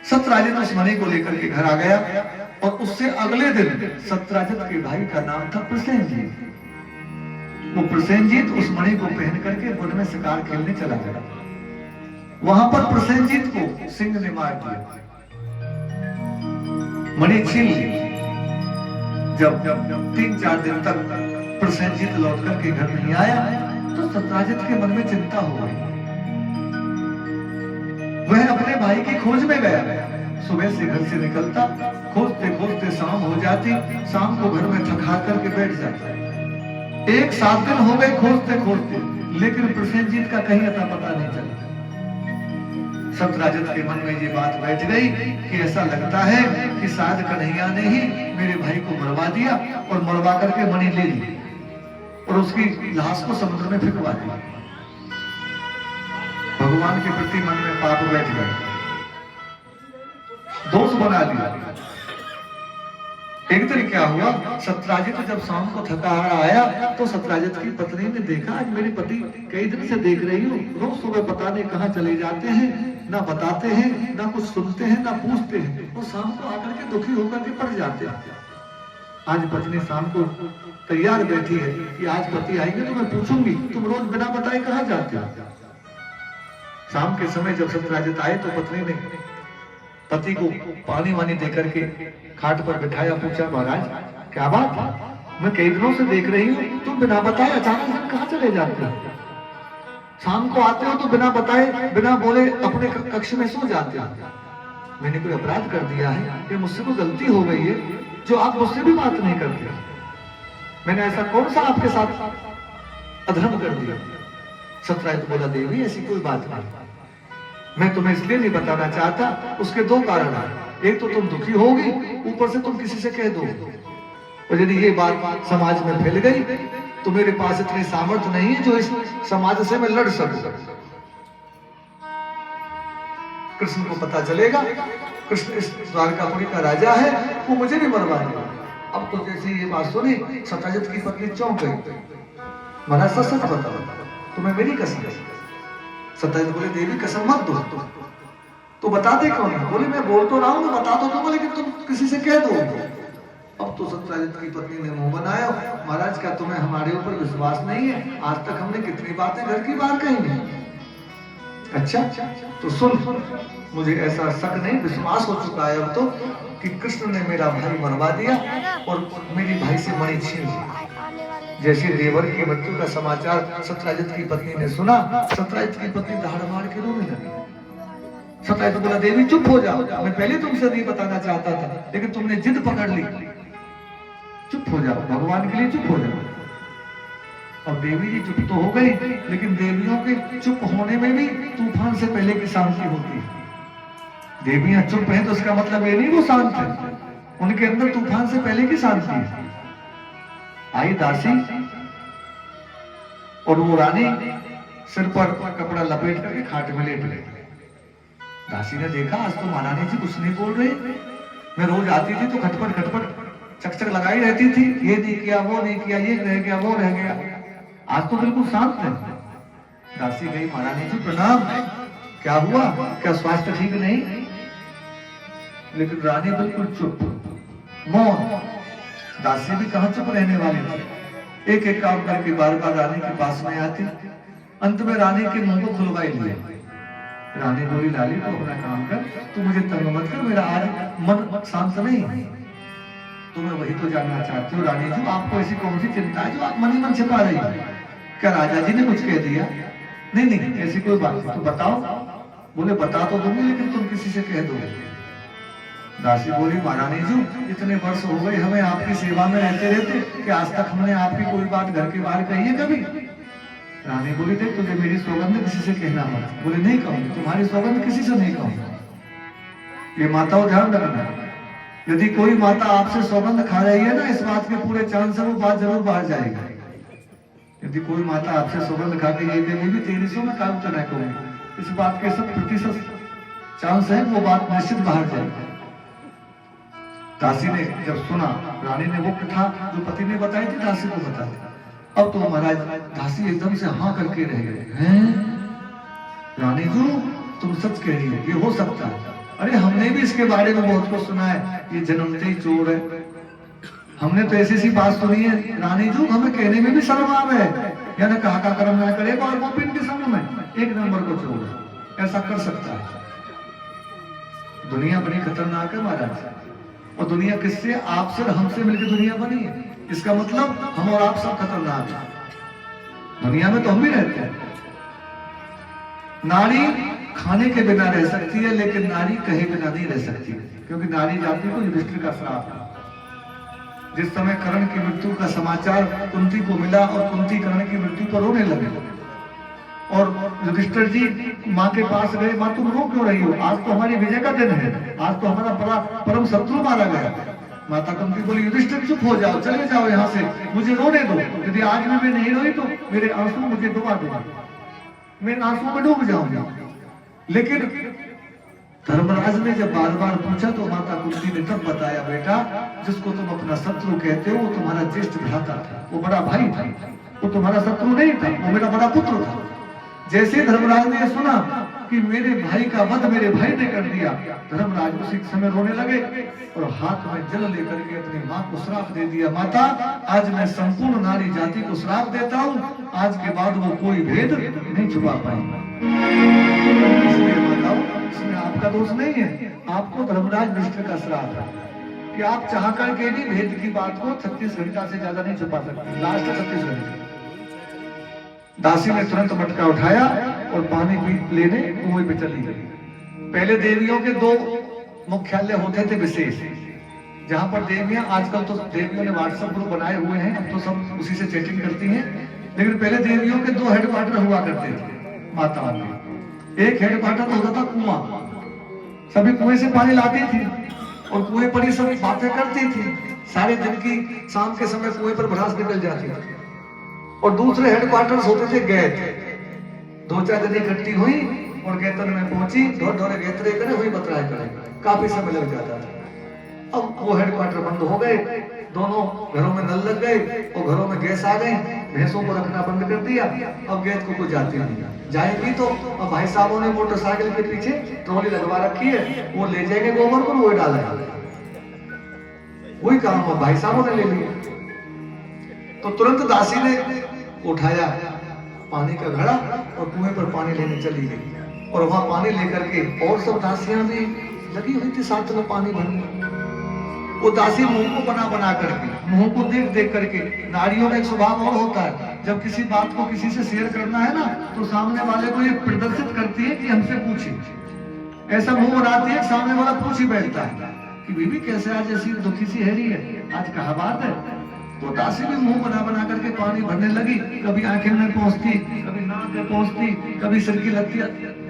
सत्यराजित उस मणि को लेकर के घर आ गया और उससे अगले दिन सत्यराजित के भाई का नाम था प्रसेनजीत। वो प्रसेनजीत उस मणि को पहन करके वन में शिकार खेलने चला गया। वहां पर प्रसेनजीत को सिंह ने मार दिया, मणि छीन ली। जब 3-4 दिन तक प्रसेनजीत लौट करके घर नहीं आया तो सत्यराजित के मन में चिंता हो गई। वह अपने भाई की खोज में गया। सुबह से घर से निकलता, खोजते खोजते शाम हो जाती, शाम को घर में थक हार करके बैठ जाता। 1-7 दिन हो गए खोजते खोजते, लेकिन प्रसेनजीत का कहीं अता पता नहीं चला। सत्यराजित के मन में ये बात बैठ गई कि ऐसा लगता है कि शायद कन्हैया ने ही मेरे भाई को मरवा दिया और मरवा करके मणि ले ली और उसकी लाश को समुद्र में फेंकवा दिया। भगवान के प्रति मन में पाप बैठ गए, दोष बना लिया। एक दिन क्या हुआ, सत्यराजित जब शाम को थका हारा आया तो सत्यराजित की पत्नी ने देखा, आज मेरे पति कई दिन से देख रही हूँ, रोज सुबह पता नहीं कहाँ चले जाते हैं, ना बताते हैं, ना कुछ सुनते हैं, ना पूछते हैं, और शाम को आकर के दुखी होकर के पड़ जाते हैं। आज पत्नी शाम को तैयार बैठी है कि आज पति आएंगे तो मैं पूछूंगी, तुम रोज बिना बताए कहाँ जाते हो। शाम के समय जब सत्यराजित आए तो पत्नी ने पति को पानी वानी देकर के खाट पर बिठाया, पूछा, महाराज क्या बात, मैं कई दिनों से देख रही हूँ, तुम बिना बताए अचानक कहाँ चले जाते हो? शाम को आते हो तो बिना बताए बिना बोले अपने कक्ष में सो जाते हो। मैंने कोई अपराध कर दिया है या मुझसे कोई गलती हो गई है जो आप मुझसे भी बात नहीं करते? मैंने ऐसा कौन सा आपके साथ अधर्म कर दिया? सत्यराजित बोला, देवी ऐसी कोई बात नहीं, मैं तुम्हें इसलिए नहीं बताना चाहता, उसके 2 कारण हैं। एक तो तुम दुखी होगी, ऊपर से तुम किसी से कह दो, और यदि ये बात समाज में फैल गई तो मेरे पास इतनी सामर्थ्य नहीं है जो इस समाज से मैं लड़ सकूं। कृष्ण को पता चलेगा, कृष्ण इस द्वारकापुरी का राजा है, वो मुझे भी मरवाएगा। अब तो जैसे ये बात सुनी, सत्यराजित की पत्नी चौंक गई। महाराज सच बताओ, तुम्हें मेरी कसम है? सत्यराजित बोले, देवी कसम मत दो, तो बता दे कौन है? बोले, मैं बोल तो रहा हूँ, मैं बता तो दूंगा, लेकिन तुम किसी से कह दो। अब तो सत्यराजित की पत्नी ने मुंह बनाया, महाराज क्या तुम्हें हमारे ऊपर विश्वास नहीं है? आज तक हमने कितनी बातें घर की बाहर कही नहीं। अच्छा तो सुन, मुझे ऐसा शक नहीं, विश्वास हो चुका है अब तो कि कृष्ण ने मेरा भाई मरवा दिया और मेरी भाई से मणि छीन ली। जैसे देवर की मृत्यु का समाचार सत्यराजित की पत्नी ने सुना, सत्यराजित की पत्नी दहाड़ मार के रोने लगी। सत्यराजित बोला, देवी चुप हो जाओ, मैं पहले तुमसे नहीं बताना चाहता था, लेकिन तुमने जिद पकड़ ली, चुप हो जाओ, भगवान के लिए चुप हो जाओ। अब देवी जी चुप तो हो गई, लेकिन देवियों के चुप होने में भी तूफान से पहले की शांति होती है। देवियां चुप हैं तो इसका मतलब ये नहीं वो शांत है, उनके अंदर तूफान से पहले की शांति है। आई दासी और वो रानी सिर पर कपड़ा लपेट करके खाट में लेट गई। दासी ने देखा, आज तो महारानी जी कुछ नहीं बोल रहे, मैं रोज आती थी तो खटपट खटपट चकचक लगाई रहती थी, ये नहीं किया, वो नहीं किया, ये रह गया, वो रह गया, आज तो बिल्कुल शांत है। दासी गई, महारानी जी प्रणाम, क्या हुआ, क्या स्वास्थ्य ठीक नहीं? लेकिन रानी बिल्कुल चुप, मौन। दासी भी कहां चुप रहने वाली थी, एक एक काम करके बार बार रानी के पास में आती। अंत में रानी के मुंह को खुलवाई लिया। रानी बोली, लाली तो अपना काम कर, तू मुझे तंग मत कर, मेरा आज मन शांत नहीं है। तो मैं वही तो जानना चाहती हूँ रानी जी, आपको ऐसी कौन सी चिंता है जो आप मन ही मन छिपा रही है? क्या राजा जी ने कुछ कह दिया? नहीं नहीं, ऐसी कोई बात नहीं, तो बताओ। बोले, बता तो दूंगी, लेकिन तुम किसी से कह दो। दासी बोली, महारानी जी इतने वर्ष हो गए हमें आपकी सेवा में रहते रहते कि आज तक हमने आपकी कोई बात घर के बाहर कही है कभी? रानी बोली, देख तुझे मेरी सौगंध किसी से कहना मत। बोले, नहीं कहूंगी, तुम्हारी सौगंध किसी से नहीं कहूंगी। ये माताओं ध्यान रखना, यदि कोई माता आपसे सौगंध खा रही है ना, इस बात के पूरे चांस है वो बात जरूर बाहर जाएगी। यदि कोई माता आपसे सौगंध खा के ये कहेगी तेरी सौ में काम तो न कहूंगी, इस बात के 100% चांस है वो बात निश्चित बाहर जाएगी। दासी ने जब सुना, रानी ने वो कथा जो पति ने बताई थी दासी को बता दी। अब तो महाराज दासी एकदम से हाँ करके रह गए। हैं रानी जी, तुम सच कह रही हो, ये हो सकता है? अरे हमने भी इसके बारे में बहुत कुछ सुना है, ये जन्मते ही चोर है। हमने तो ऐसी सी बात सुनी है रानी जी, हमें कहने में भी शर्म आवे है, या ना कहा का कर्म ना करे और वो पिन के संग में एक नंबर को चोर है, ऐसा कर सकता है। दुनिया बड़ी खतरनाक है महाराज, और दुनिया किससे? आपसे और हमसे मिलकर दुनिया बनी है। इसका मतलब हम और आप सब खतरनाक हैं। दुनिया में तो हम भी रहते हैं। नारी खाने के बिना रह सकती है, लेकिन नारी कहे बिना नहीं रह सकती, क्योंकि नारी जाति को युधिष्ठिर का श्राप है। जिस समय कर्ण की मृत्यु का समाचार कुंती को मिला और कुंती कर्ण की मृत्यु पर रोने लगे, और युधिष्ठिर जी माँ के पास गए, माँ तुम रो क्यों रही हो? आज तो हमारी विजय का दिन है, आज तो हमारा बड़ा परम शत्रु मारा गया। माता कुंती बोली, युधिष्ठिर चुप हो जाओ, चले जाओ यहाँ से, मुझे रोने दो। यदि आज में मैं नहीं रोई तो मेरे आंसू मुझे डुबा देगा, मैं आंसू में डूब जाऊंगा। लेकिन धर्मराज ने जब बार बार पूछा तो माता कुंती ने तब बताया, बेटा जिसको तुम अपना शत्रु कहते हो वो तुम्हारा ज्येष्ठ भ्राता था, वो बड़ा भाई था, वो तुम्हारा शत्रु नहीं था, वो मेरा बड़ा पुत्र था। जैसे धर्मराज ने सुना कि मेरे भाई का वध मेरे भाई ने कर दिया, धर्मराज उसी समय रोने लगे और हाथ में जल लेकर के अपनी माँ को श्राप दे दिया, माता आज मैं संपूर्ण नारी जाति को श्राप देता हूँ, आज के बाद वो कोई भेद नहीं छुपा पाएंगे। इसलिए बताओ, इसमें आपका दोष नहीं है, आपको धर्मराज युधिष्ठिर का श्राप है कि आप चाह करके भी भेद की बात को 36 घंटा से ज्यादा नहीं छुपा सकते। लास्ट 36 घंटे। दासी ने तुरंत मटका उठाया और पानी भी लेने कुएं पे चली गई। पहले देवियों के 2 मुख्यालय होते थे विशेष, जहां पर देवियां, आजकल तो देवियों ने व्हाट्सएप ग्रुप बनाए हुए हैं, अब तो सब उसी से चैटिंग करती हैं, लेकिन पहले देवियों के 2 हेडक्वार्टर हुआ करते थे माताओं के। एक हेडक्वार्टर होता था कुआं, सभी कुएं से पानी लाती थी और कुएं पर ही सब बातें करती थी, सारे दिन की शाम के समय कुएं पर भड़ास निकल जाती थी। और दूसरे हेडक्वार्टर्स होते थे गैत, 2-4 दिन इकट्ठी हुई और गैतन में पहुंची, ढोरे गैतरे करे हुई बतराए करे, काफी समय लग जाता था। अब वो हेडक्वार्टर बंद हो गए, दोनों घरों में नल लग गए और घरों में गैस आ गई, भैंसों को रखना बंद कर दिया। अब गैस को कोई जाती नहीं, जाएगी तो अब भाई साहबों ने मोटरसाइकिल के पीछे ट्रॉली लगवा रखी है, वो ले जाएंगे गोबर को, वो डालेगा, वही काम अब भाई साहबों ने ले लिया। तो तुरंत दासी ने उठाया पानी का घड़ा और कुएं पर पानी लेने चली गई, और वहां पानी लेकर के और सब दासियां भी लगी हुई थी साथ में पानी भरने। वो दासी मुंह को बना बना करके, मुंह को देख देख करके, नारियों का एक स्वभाव और होता है, जब किसी बात को किसी से शेयर करना है ना तो सामने वाले को ये प्रदर्शित करती है कि हमसे पूछे, ऐसा मुंह बनाती है, सामने वाला पूछ ही बैठता है कि बीबी कैसे आज ऐसी दुखी सी है रही है, आज कहा बात है। तो दासी भी मुंह बना बना करके पानी भरने लगी, कभी आंखें में पहुंचती, कभी नाक में पहुंचती, कभी सिर की लत्ती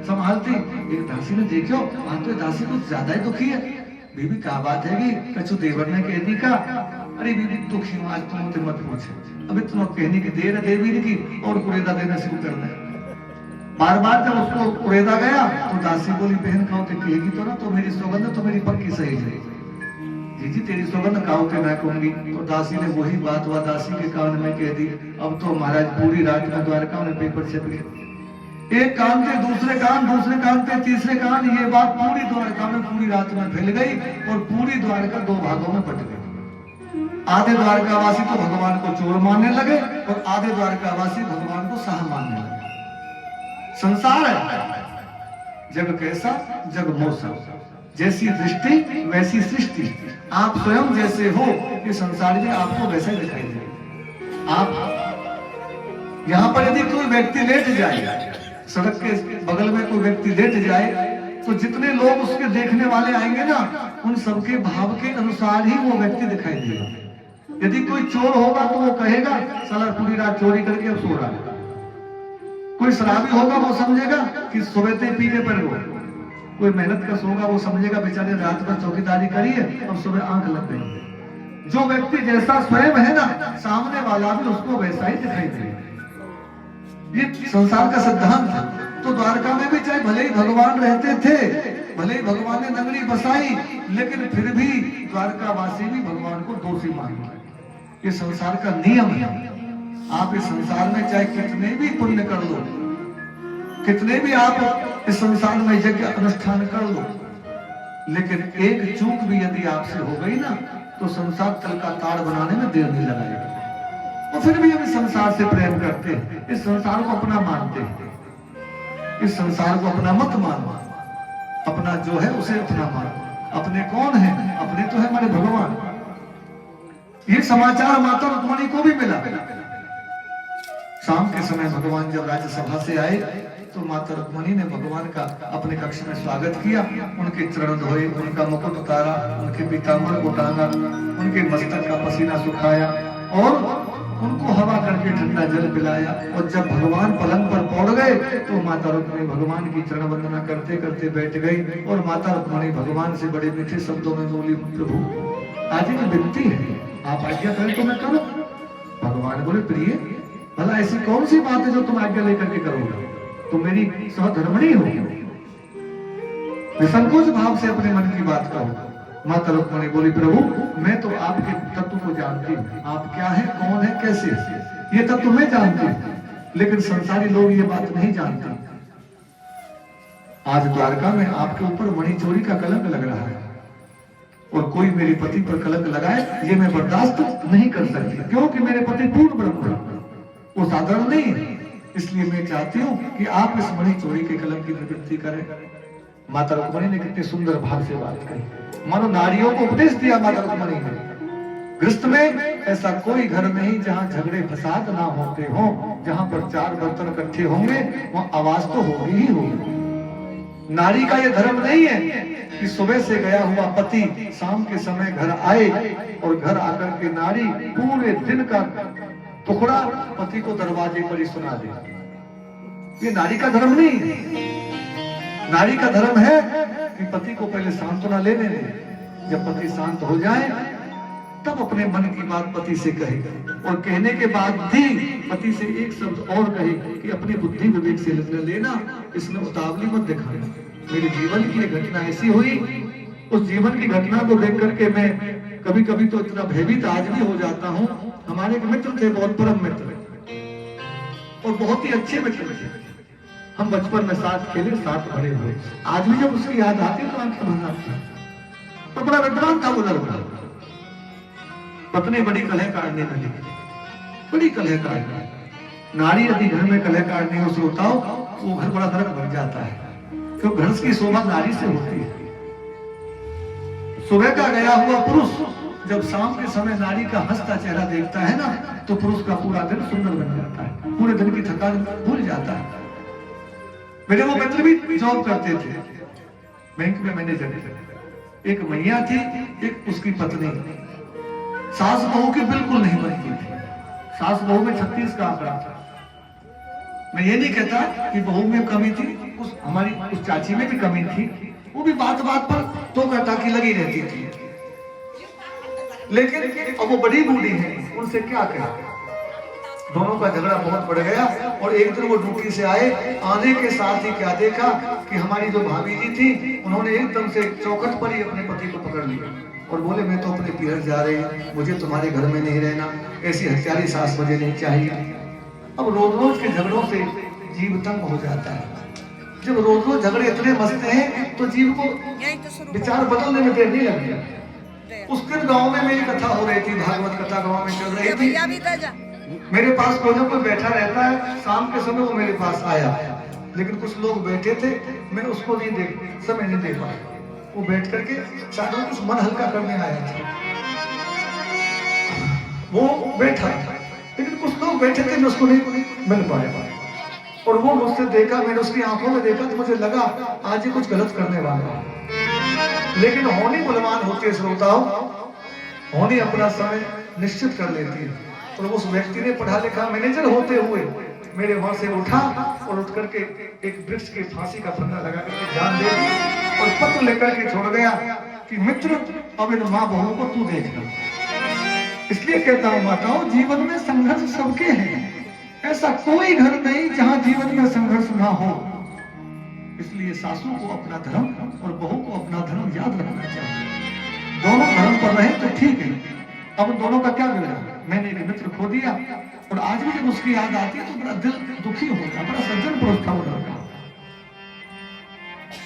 संभालती। एक दासी ने देखो आज तो दासी कुछ ज्यादा ही दुखी है, बीबी क्या बात है कि कछु देवर ने कह दी का? अरे बीबी दुखी हूँ आज, तुम मत पूछे, अभी तुम कहने की देर है देवी की, और कुरेदा देना शुरू करना है। बार बार जब उसको कुरेदा गया तो दासी बोली, बहन खाओ तो कहेगी तो ना, तो मेरी सौगंध तो मेरी पक्की सही है, जी तेरी सौगंध खाओ के मैं कहूंगी। तो दासी ने वही बात हुआ दासी के कान में कह दी। अब तो महाराज पूरी रात में द्वारका में पेपर छप गए, एक कान से दूसरे कान, दूसरे कान से तीसरे कान, ये बात पूरी द्वारका में पूरी रात में फैल गई और पूरी द्वारका 2 भागों में बट गई। आधे द्वारकावासी तो भगवान को चोर मानने लगे और आधे द्वारकावासी भगवान को शाह मानने लगे। संसार है, जग कैसा जग मौसम, जैसी दृष्टि वैसी सृष्टि, आप स्वयं जैसे हो ये संसार में आपको वैसे ही दिखाई दे। आप यहाँ पर यदि कोई व्यक्ति लेट जाए, सड़क के बगल में कोई व्यक्ति लेट जाए, तो जितने लोग उसके देखने वाले आएंगे ना, उन सबके भाव के अनुसार ही वो व्यक्ति दिखाई देगा। यदि कोई चोर होगा तो वो कहेगा साला पूरी रात चोरी करके अब सो रहा है। कोई शराबी होगा वो समझेगा कि सुबह से पी के पड़ गए। कोई मेहनत का सोगा वो समझेगा बेचारे रात भर चौकीदारी करी है और सुबह आंख लग गई। जो व्यक्ति जैसा स्वयं है ना, सामने वाला भी उसको वैसा ही दिखाई देगा। ये संसार का सिद्धांत है। तो द्वारका में भी चाहे भले ही भगवान रहते थे, भले ही भगवान ने नगरी बसाई, लेकिन फिर भी द्वारकावासी भी भगवान को दोषी मानते। ये संसार का नियम है। आप इस संसार में चाहे कितने भी पुण्य कर लो, कितने भी आप इस संसार में यज्ञ अनुष्ठान कर लो, लेकिन एक चूक भी यदि आपसे हो गई ना तो संसार तल का ताड़ बनाने में देर नहीं लगाएगा। और फिर भी हम इस संसार से प्रेम करते हैं, इस संसार को अपना मानते हैं। इस संसार को अपना मत मानो, अपना जो है उसे अपना मानो। अपने कौन है? अपने तो है हमारे भगवान। ये समाचार माता रुक्मणी को भी मिला। शाम के समय भगवान जब राज्यसभा से आए तो माता रुक्मणी ने भगवान का अपने कक्ष में स्वागत किया। उनके चरण धोए, उनका मुकुट उतारा, उनके पीतांबर को टांगा, उनके मस्तक का पसीना सुखाया और उनको हवा करके ठंडा जल पिलाया। और जब भगवान पलंग पर पौड़ गए तो माता रुक्मणी भगवान की चरण वंदना करते करते बैठ गई। और माता रुक्मणी भगवान से बड़े मीठे शब्दों में बोली, प्रभु आज एक विनती है, आप आज्ञा करें तो मैं करूं। भगवान बोले, प्रिय भला ऐसी कौन सी बात है जो तुम आज्ञा लेकर के करोगे? तुम मेरी सहधर्मणी हो। निसंकोच भाव से अपने मन की बात कहो। माता रुक्मणी बोली, प्रभु मैं तो आपके तत्व को जानती हूँ, आप क्या है, कौन है, कैसे है, ये तत्व मैं जानती हूँ, लेकिन संसारी लोग ये बात नहीं जानते। आज द्वारका में आपके ऊपर मणि चोरी का कलंक लग रहा है और कोई मेरे पति पर कलंक लगाए ये मैं बर्दाश्त नहीं कर सकती, क्योंकि मेरे पति पूर्ण ब्रह्म, वो साधारण नहीं है। इसलिए मैं चाहती हूँ कि आप इस मणि चोरी के कलंक की निवृत्ति करें। माता रुक्मणी ने कितने सुंदर भाव से बात कही, मानो नारियों को उपदेश दिया माता रुक्मणी ने। गृहस्थ में ऐसा कोई घर नहीं जहाँ झगड़े फसाद ना होते हो, जहाँ पर चार बर्तन इकट्ठे होंगे वहाँ आवाज तो होगी ही होगी। नारी का यह धर्म नहीं है कि सुबह से गया हुआ पति शाम के समय घर आए और घर आकर के नारी पूरे दिन का टुकड़ा पति को दरवाजे पर ही सुना दे। ये नारी का धर्म नहीं है। नारी का धर्म है कि पति को पहले सांत्वना लेने दे, जब पति शांत हो जाए तब अपने मन की बात पति से कहे, और कहने के बाद भी पति से एक शब्द और कहे कि अपनी बुद्धि विवेक से निर्णय लेना, इसमें उतावली मत दिखाना। मेरे जीवन की एक घटना ऐसी हुई, उस जीवन की घटना को देख करके मैं कभी कभी तो इतना भयभीत आज भी हो जाता हूँ। हमारे एक मित्र थे, बहुत परम मित्र और बहुत ही अच्छे मित्र थे। हम बचपन में साथ खेले, साथ बड़े हुए। आज भी जब उसकी याद आती है तो आंखें भर आती है। तो बड़ा विद्वान था वो लड़का। पत्नी बड़ी कलह काटने लगी, बड़ी कलह काटने। नारी यदि घर में कलह काटने को सोचता हो वो घर बड़ा नरक बन जाता है, क्योंकि घर की शोभा नारी से होती है। सुबह का गया हुआ पुरुष जब शाम के समय नारी का हंसता चेहरा देखता है ना, तो पुरुष का पूरा दिन सुंदर बन जाता है, पूरे दिन की थकान भूल जाता है। मेरे वो मित्र भी जॉब करते थे, बैंक में मैनेजर थे। एक मैया थी, एक उसकी पत्नी। सास बहू की बिल्कुल नहीं बनती थी। सास बहू में 36 का आंकड़ा था। मैं ये नहीं कहता कि बहू में कमी थी, हमारी उस चाची में भी कमी थी। वो भी बात बात पर टोका टाकी लगी रहती थी, लेकिन अब वो बड़ी बूढ़ी है, उनसे क्या कहा। दोनों का झगड़ा बहुत बढ़ गया और एक दिन वो ड्यूटी से आए, आने के साथ ही क्या देखा कि हमारी जो भाभी जी थी उन्होंने एकदम से चौखट पर ही अपने पति को पकड़ लिया और बोले, मैं तो अपने पीहर जा रही हूँ, मुझे तुम्हारे घर में नहीं रहना, ऐसी हथियारी सास मुझे नहीं चाहिए। अब रोज रोज के झगड़ों से जीव तंग हो जाता है। जब रोज रोज झगड़े इतने मसते हैं तो जीव को विचार बदलने में देर नहीं लगती। उस दिन गांव में मेरी कथा हो रही थी, भागवत कथा गांव में चल रही थी। मेरे पास कोई ना कोई बैठा रहता है, शाम के समय वो मेरे पास आया, लेकिन कुछ लोग बैठे थे, मैं उसको नहीं देख समय नहीं दे पाया। वो बैठ करके शायद कुछ मन हल्का करने आया था, वो बैठा, लेकिन कुछ लोग बैठे थे, मैं उसको नहीं मिल पाया। और वो मुझसे देखा, मैंने उसकी आंखों में देखा तो मुझे लगा आज ये कुछ गलत करने वाला है। लेकिन होनी बलवान होती है श्रोताओं, होनी अपना समय निश्चित कर लेती है। और उस व्यक्ति ने पढ़ा लिखा मैनेजर होते हुए मेरे वहां से उठा और उठ करके एक वृक्ष के फांसी का फंदा लगा करके जान दे और पत्र लेकर के छोड़ गया कि मित्र अब इन माँ बहू को तू देख लो। इसलिए कहता हूँ माताओं, जीवन में संघर्ष सबके हैं, ऐसा कोई घर नहीं जहां जीवन में संघर्ष ना हो। इसलिए सासू को अपना धर्म और बहू को अपना धर्म याद रखना चाहिए। दोनों धर्म पर रहे तो ठीक है। अब दोनों का क्या बिगड़ा? मैंने एक मित्र खो दिया और आज भी जब उसकी याद आती है तो बड़ा दिल दुखी होता, बड़ा सज्जन पुरुष था वो लड़का।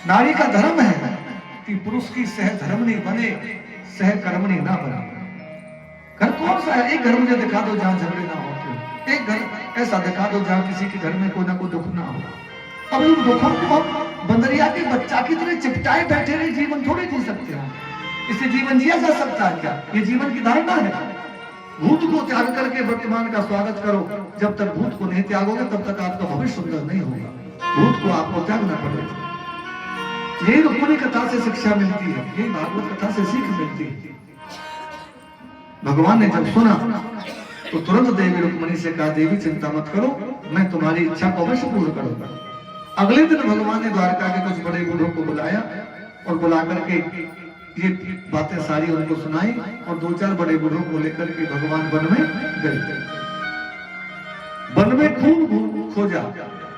नारी का धर्म है कि पुरुष की सहधर्मणी बने, सहकर्मणी ना बने। घर कौन सा है? एक घर मुझे दिखा दो जहां झगड़े ना होते हो। एक घर ऐसा दिखा दो जहां किसी के घर में कोई ना कोई दुख ना हो। अब इन दुखों को हम बंदरिया के बच्चा की तरह चिपटाए बैठे रहे जीवन थोड़े जी सकते हैं। इससे जीवन जिया जा सकता है क्या? ये जीवन की धारणा है। भूत को त्याग करके वर्तमान का स्वागत करो। जब तक भूत को नहीं त्यागोगे तब तक आपका भविष्य सुंदर नहीं होगा। भूत को आपको त्यागना पड़ेगा। यही रुक्मिणी कथा से शिक्षा मिलती है, यही भागवत कथा से सीख मिलती है। भगवान ने जब सुना तो तुरंत देवी रुक्मिणी से कहा, देवी चिंता मत करो, मैं तुम्हारी इच्छा को अवश्य पूर्ण करूंगा। अगले दिन भगवान ने द्वारका के कुछ बड़े बूढ़ों को बुलाया और बुला करके ये बातें सारी उनको सुनाई और 2-4 बड़े बूढ़ों को लेकर के भगवान वन में गए। वन में खूब खोजा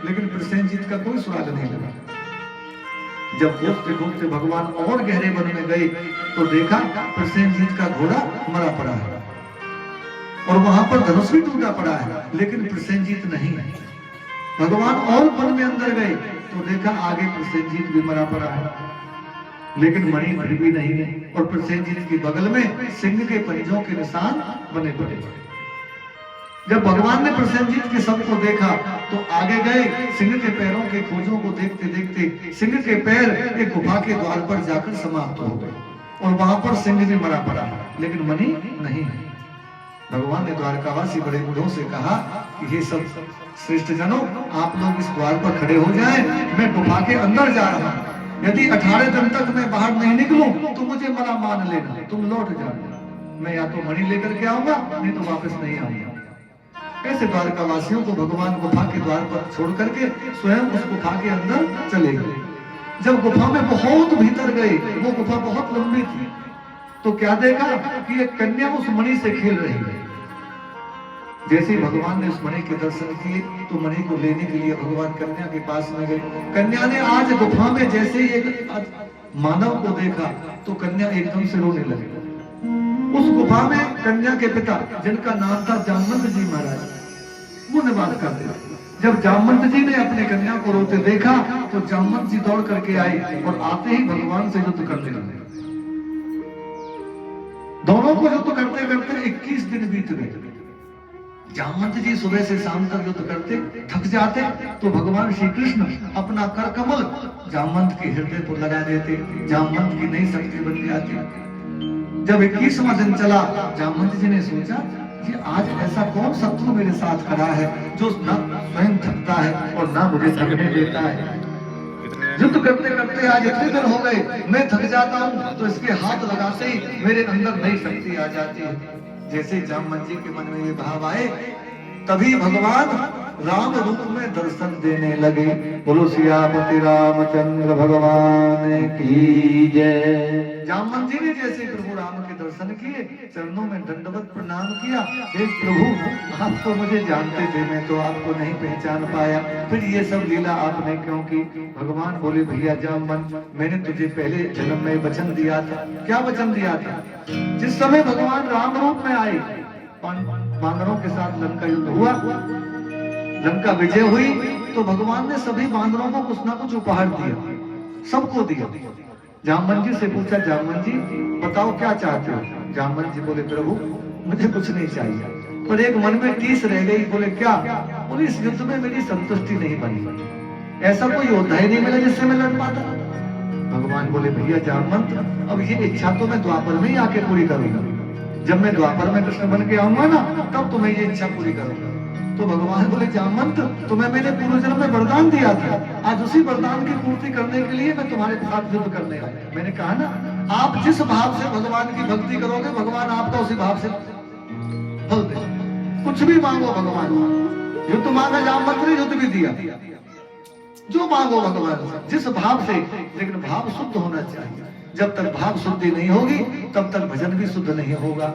लेकिन प्रसेनजीत का कोई सुराग नहीं लगा। जब खोजते खोजते भगवान और गहरे वन में गए तो देखा प्रसेनजीत का घोड़ा मरा पड़ा है और वहां पर धनुष भी टूटा पड़ा है, लेकिन प्रसेनजीत नहीं है। भगवान और वन में अंदर गए तो देखा आगे प्रसेनजीत भी मरा पड़ा है, लेकिन मणि फिर भी नहीं है और प्रसेनजीत के बगल में सिंह के पंजों के निशान बने पड़े। जब भगवान ने प्रसेनजीत के सब को देखा तो आगे गए, सिंह के पैरों के खोजों को देखते देखते सिंह के पैर एक गुफा के द्वार पर जाकर समाप्त हो गए और वहां पर सिंह भी मरा पड़ा है, लेकिन मणि नहीं है। भगवान ने द्वारकावासी बड़े बूढ़ों से कहा कि ये सब श्रेष्ठ जनों, आप लोग इस द्वार पर खड़े हो जाएं, मैं गुफा के अंदर जा रहा हूं। यदि 18 दिन तक मैं बाहर नहीं निकलूं तो मुझे मरा मान लेना, तुम लौट जाना। मैं या तो मणि लेकर के आऊंगा नहीं तो वापस नहीं आऊंगा। ऐसे द्वारकावासियों को भगवान गुफा के द्वार पर छोड़ करके स्वयं उस गुफा के अंदर चले गए। जब गुफा में बहुत भीतर गए, वो गुफा बहुत लंबी थी, तो क्या देखा कि एक कन्या उस मणि से खेल रही है। जैसे ही भगवान ने उस मणि के दर्शन किए तो मणि को लेने के लिए भगवान कन्या के पास में गए। कन्या ने आज गुफा में जैसे ही एक मानव को देखा तो कन्या एकदम से रोने लगी। उस गुफा में कन्या के पिता, जिनका नाम था जामवंत जी महाराज, वो निवास करते थे। जब जामवंत जी ने अपने कन्या को रोते देखा तो जामवंत जी दौड़ करके आए और आते ही भगवान से युद्ध करने लगे। दोनों को युद्ध करते करते 21 दिन बीत गए। जामवंत जी सुबह से शाम तक युद्ध करते, थक जाते तो भगवान श्री कृष्ण अपना कर कमल जामवंत के हृदय पर लगा देते, जामवंत की नई शक्ति बन जाती। जब 21वां दिन चला, जामवंत जी ने सोचा कि आज ऐसा कौन शत्रु मेरे साथ खड़ा है जो न स्वयं थकता है और ना मुझे थकने देता है। युद्ध करते करते आज इतने दिन हो गए, मैं थक जाता हूँ तो इसके हाथ लगाते ही मेरे अंदर नई शक्ति आ जाती है। जैसे जामवंत जी के मन में ये भाव आए, तभी भगवान राम रूप में दर्शन देने लगे। बोलो सियापति रामचंद्र भगवान की जय। जामवंत जी ने जैसे प्रभु राम के दर्शन किए, चरणों में दंडवत प्रणाम किया। हे प्रभु, आप तो मुझे जानते थे, मैं तो आपको नहीं पहचान पाया, फिर ये सब लीला आपने क्यों की? भगवान बोले, भैया जामवंत, मैंने तुझे पहले जन्म में वचन दिया था। क्या वचन दिया था? जिस समय भगवान राम रूप में आए, बानरों के साथ लंका युद्ध हुआ, लंका विजय हुई, तो भगवान ने सभी बानरों को कुछ ना कुछ उपहार दिया, सबको दिया। जामवंत जी से पूछा, जामवंत जी बताओ क्या चाहते हो? जामवंत जी बोले, प्रभु मुझे कुछ नहीं चाहिए। पर एक मन में टीस रह गई। बोले, क्या? बोले, इस युद्ध में मेरी संतुष्टि नहीं बनी, ऐसा कोई योद्धा ही नहीं मिला जिससे मैं लड़ पाता। भगवान बोले, भैया जामवंत, अब ये इच्छा तो मैं द्वापर में ही आके पूरी करूंगा। जब मैं द्वापर में कृष्ण बन के आऊंगा ना, तब तुम्हें ये इच्छा पूरी करूंगा। तो भगवान बोले, जामवंत, तुम्हें मैंने पूर्व जन्म में वरदान दिया था, आज उसी वरदान की पूर्ति करने के लिए मैं तुम्हारे साथ युद्ध करने आया। मैंने कहा ना, आप जिस भाव से भगवान की भक्ति करोगे, भगवान आपका उसी भाव से फल दे। कुछ भी मांगो भगवान, युद्ध मांगा जामवंत ने, युद्ध भी दिया। जो मांगो भगवान जिस भाव से, लेकिन भाव शुद्ध होना चाहिए। जब तक भाव शुद्धि नहीं होगी तब तक भजन भी शुद्ध नहीं होगा।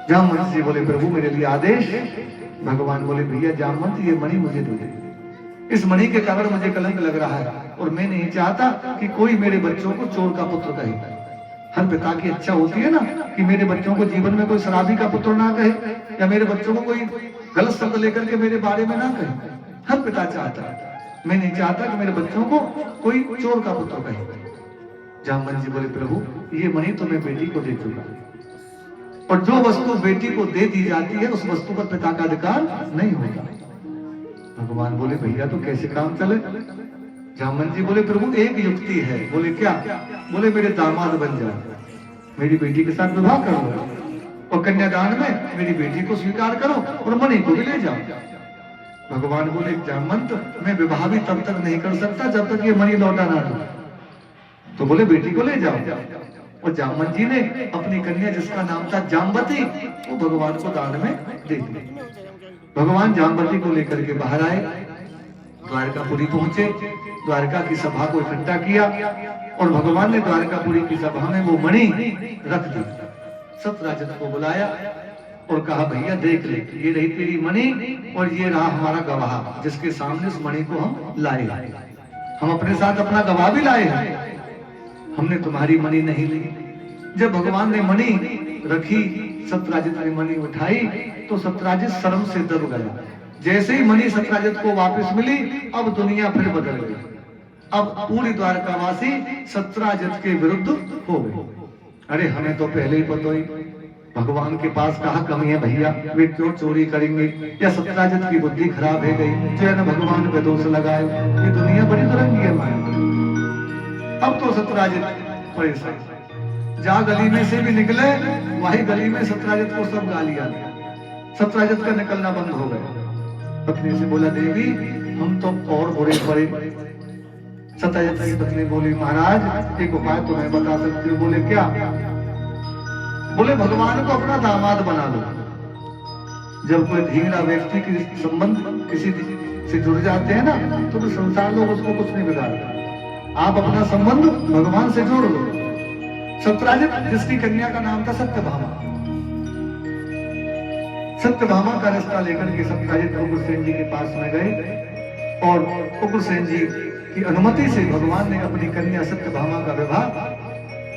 जामवंत जी बोले, प्रभु मेरे लिए आदेश। भगवान बोले, भैया जामवंत, ये मणि मुझे दे दे। इस मणि के कारण मुझे कलंक लग रहा है और मैं नहीं चाहता कि कोई मेरे बच्चों को चोर का पुत्र कहे। हर पिता की इच्छा होती है ना कि मेरे बच्चों को जीवन में कोई शराबी का पुत्र ना कहे, या मेरे बच्चों को कोई गलत शब्द लेकर के मेरे बारे में ना कहे। हर पिता चाहता है। मैं नहीं चाहता कि मेरे बच्चों को कोई चोर का पुत्र कहे। जामवंत जी बोले प्रभु ये मणि तो मैं बेटी को दे चुका, और जो वस्तु बेटी को दे दी जाती है उस वस्तु पर पिता का अधिकार नहीं होता। भगवान बोले भैया तो कैसे काम चले? जामवंत जी बोले प्रभु एक युक्ति है। बोले क्या? बोले मेरे दामाद बन जाओ, मेरी बेटी के साथ विवाह कर लो, और कन्यादान में मेरी बेटी को स्वीकार करो और मणि को भी ले जाओ। भगवान बोले जामवंत मैं विवाह भी तब तक नहीं कर सकता जब तक ये मणि लौटा ना दो। तो बोले बेटी को ले जाओ, और जामवंत जी ने अपनी कन्या जिसका नाम था जाम्बती वो भगवान को दान में दे दी। भगवान जाम्बती को लेकर के बाहर आए, द्वारकापुरी पहुंचे, द्वारका की सभा को इकट्ठा किया, और भगवान ने द्वारकापुरी की सभा में वो मणि रख दी। सत्यराजन को बुलाया और कहा भैया देख ले, ये रही तेरी मणि और ये रहा हमारा गवाह जिसके सामने उस मणि को हम लाए। हम अपने साथ अपना गवाह भी लाए हैं, हमने तुम्हारी मणि नहीं ली। जब भगवान ने मणि रखी, सत्यराजित ने मणि उठाई, तो सत्यराजित शर्म से दब गया। जैसे ही मणि सत्यराजित को वापस मिली, अब दुनिया फिर बदल गई। अब पूरी द्वारकावासी सत्यराजित के विरुद्ध हो गए। अरे हमें तो पहले ही पता ही, भगवान के पास कहा कमी है भैया, वे क्यों चोरी करेंगे, या सत्यराजित की बुद्धि खराब है गई जो है ना भगवान पे दोष लगाए। ये दुनिया बड़ी दुरंगी है माया। अब तो सत्यराजित परेशान, जहाँ गली में से भी निकले वही गली में सत्यराजित को सब गालियां। सत्यराजित का निकलना बंद हो गया। पत्नी से बोला देवी हम तो और बुरे पड़े। सत्यराजित की पत्नी बोली महाराज एक उपाय तुम्हें बता सकती हूँ। बोले क्या? बोले भगवान को अपना दामाद बना लो। जब कोई धीरा व्यक्ति के संबंध किसी से जुड़ जाते हैं ना, तो संसार लोग उसको कुछ नहीं बिगाड़ता। आप अपना संबंध भगवान से जोड़ लो। सत्यराजित जिसकी कन्या का नाम था सत्यभामा, सत्यभामा का रिश्ता लेकर के सत्यराजित उग्रसेन जी के पास में गए, और उग्रसेन जी की अनुमति से भगवान ने अपनी कन्या सत्यभामा का विवाह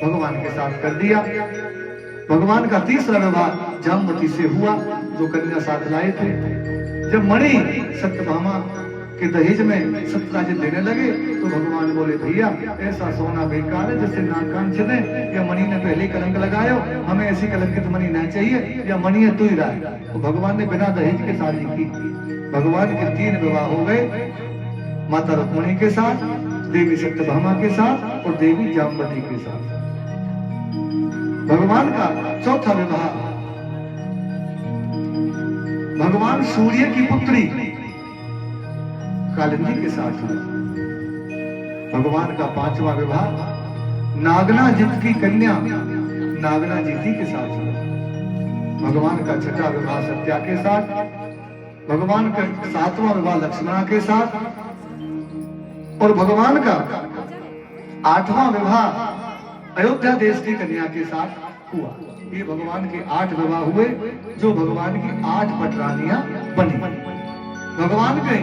भगवान के साथ कर दिया। भगवान का तीसरा विवाह जाम्बती से हुआ जो कन्या साथ लाए थे। जब मणि सत्यभामा के दहेज में सत्यराजित देने लगे तो भगवान बोले भैया ऐसा सोना बेकार है जिससे नाक कान छिदे, या मणि ने पहले कलंक लगायो, हमें ऐसी कलंकित मणि नहीं चाहिए, या मणि है तू ही रहा। तो भगवान ने बिना दहेज के शादी की। भगवान के 3 विवाह हो गए, माता रुक्मिणी के साथ, देवी सत्यभामा के साथ और देवी जाम्बती के साथ। भगवान का चौथा विवाह भगवान सूर्य की पुत्री कालिंदी के साथ हुआ। भगवान का 5वां विवाह नागना जित की कन्या नागना जीती के साथ हुआ। भगवान का 6वां विवाह सत्या के साथ। भगवान का 7वां विवाह लक्ष्मणा के साथ, और भगवान का 8वां विवाह अयोध्या देश की कन्या के साथ हुआ। ये भगवान के 8 विवाह हुए जो भगवान की 8 पटरानियां बनी। भगवान के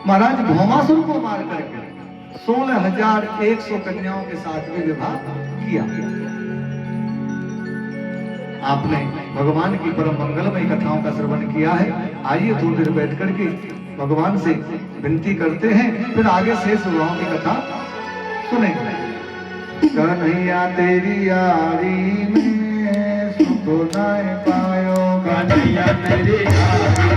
महाराज भौमासुर को मार करके 16,100 कन्याओं के साथ भी विवाह किया। आपने भगवान की परम मंगलमय कथाओं का श्रवण किया है। आइए थोड़ी देर बैठ करके भगवान से विनती करते हैं, फिर आगे शेष विवाहों की कथा सुनेंगे। कन्हैया तेरी यारी में सुख न पायो, कन्हैया तेरी यारी